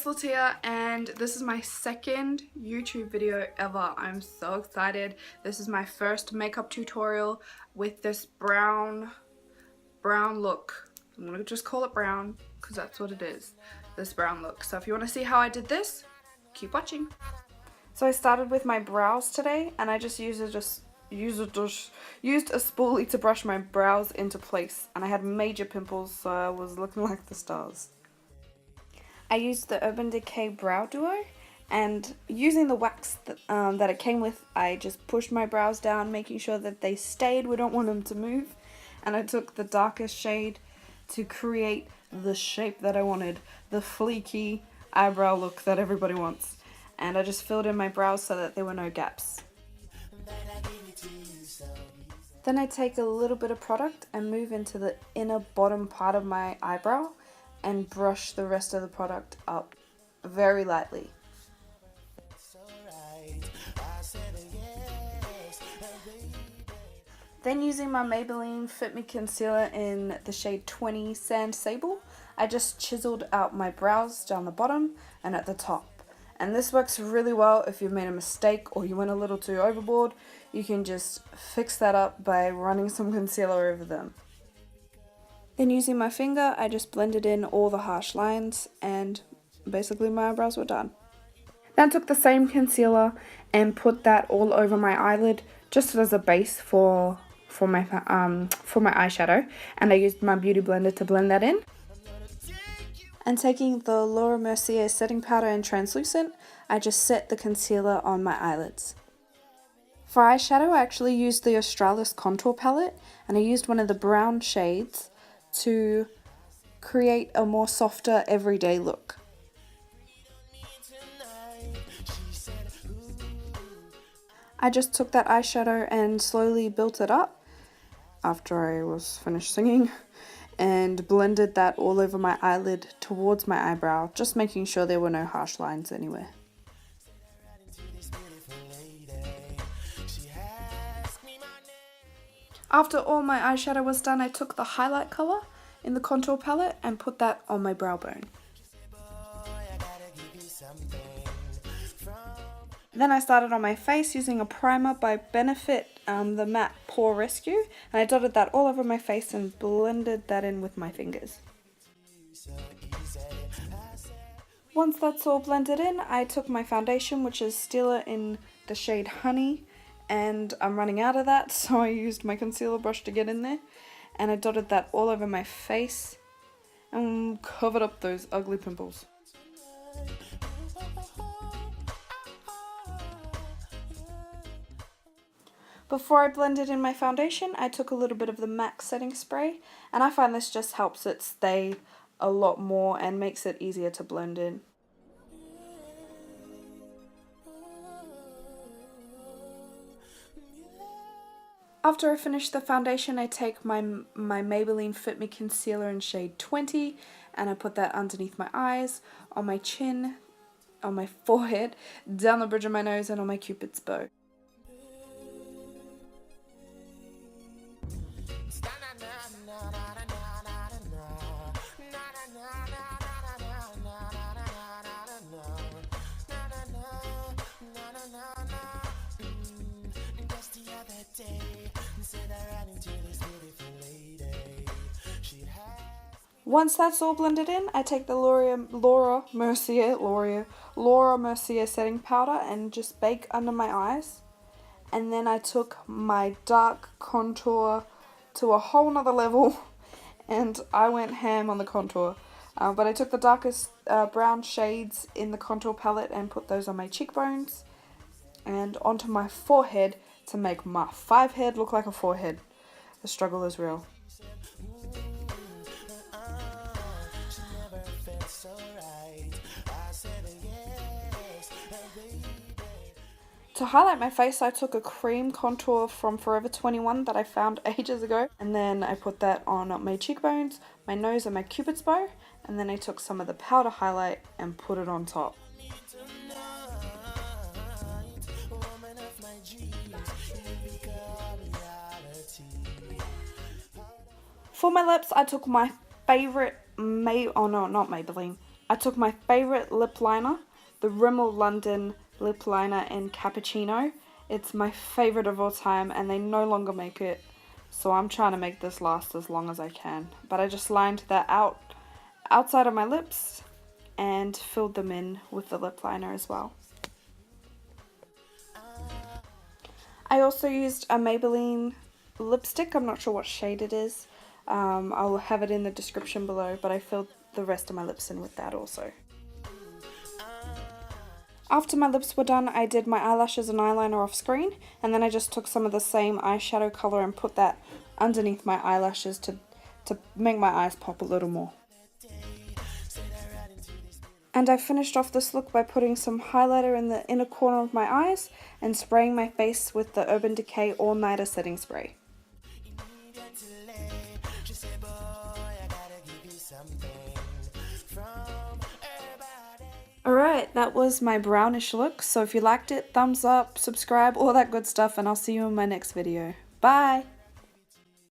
Litia, and this is my second YouTube video ever. I'm so excited. This is my first makeup tutorial with this brown look. I'm gonna just call it brown because that's what it is, this brown look. So if you want to see how I did this, keep watching. So I started with my brows today, and I just used a spoolie to brush my brows into place, and I had major pimples, so I was looking like the stars. I used the Urban Decay Brow Duo, and using the wax that it came with, I just pushed my brows down, making sure that they stayed. We don't want them to move. And I took the darkest shade to create the shape that I wanted, the fleeky eyebrow look that everybody wants. And I just filled in my brows so that there were no gaps. Then I take a little bit of product and move into the inner bottom part of my eyebrow and brush the rest of the product up very lightly. Then using my Mabelline Fit Me Concealer in the shade 20 Sand Sable, I just chiseled out my brows down the bottom and at the top. And this works really well if you've made a mistake or you went a little too overboard. You can just fix that up by running some concealer over them. Then using my finger, I just blended in all the harsh lines, and basically my eyebrows were done. Then I took the same concealer and put that all over my eyelid just as a base for my eyeshadow, and I used my beauty blender to blend that in. And taking the Mercier setting powder in translucent, I just set the concealer on my eyelids. For eyeshadow, I actually used the Australis contour palette, and I used one of the brown shades to create a more softer everyday look. I just took that eyeshadow and slowly built it up after I was finished singing, and blended that all over my eyelid towards my eyebrow, just making sure there were no harsh lines anywhere. After all my eyeshadow was done, I took the highlight color in the contour palette and put that on my brow bone. Then I started on my face using a primer by Benefit, the matte Pore Rescue, and I dotted that all over my face and blended that in with my fingers. Once that's all blended in, I took my foundation, which is Stila in the shade Honey, and I'm running out of that, so I used my concealer brush to get in there, and I dotted that all over my face and covered up those ugly pimples. Before I blended in my foundation, I took a little bit of the MAC setting spray, and I find this just helps it stay a lot more and makes it easier to blend in. After I finish the foundation, I take my Maybelline Fit Me Concealer in shade 20, and I put that underneath my eyes, on my chin, on my forehead, down the bridge of my nose, and on my cupid's bow. Once that's all blended in, I take the Laura Mercier setting powder and just bake under my eyes. And then I took my dark contour to a whole nother level, and I went ham on the contour. But I took the darkest brown shades in the contour palette and put those on my cheekbones and onto my forehead to make my 5 head look like a 4 head. The struggle is real. To highlight my face, I took a cream contour from Forever 21 that I found ages ago, and then I put that on my cheekbones, my nose, and my cupid's bow, and then I took some of the powder highlight and put it on top. For my lips, I took my favorite not Maybelline, I took my favourite lip liner, the Rimmel London lip liner in Cappucino. It's my favourite of all time and they no longer make it, so I'm trying to make this last as long as I can. But I just lined that outside of my lips and filled them in with the lip liner as well. I also used a Maybelline lipstick. I'm not sure what shade it is. I'll have it in the description below, but I filled the rest of my lips in with that also. After my lips were done, I did my eyelashes and eyeliner off screen, and then I just took some of the same eyeshadow colour and put that underneath my eyelashes to make my eyes pop a little more. And I finished off this look by putting some highlighter in the inner corner of my eyes and spraying my face with the Urban Decay All Nighter Setting Spray. Alright, that was my brownish look, so if you liked it, thumbs up, subscribe, all that good stuff, and I'll see you in my next video. Bye!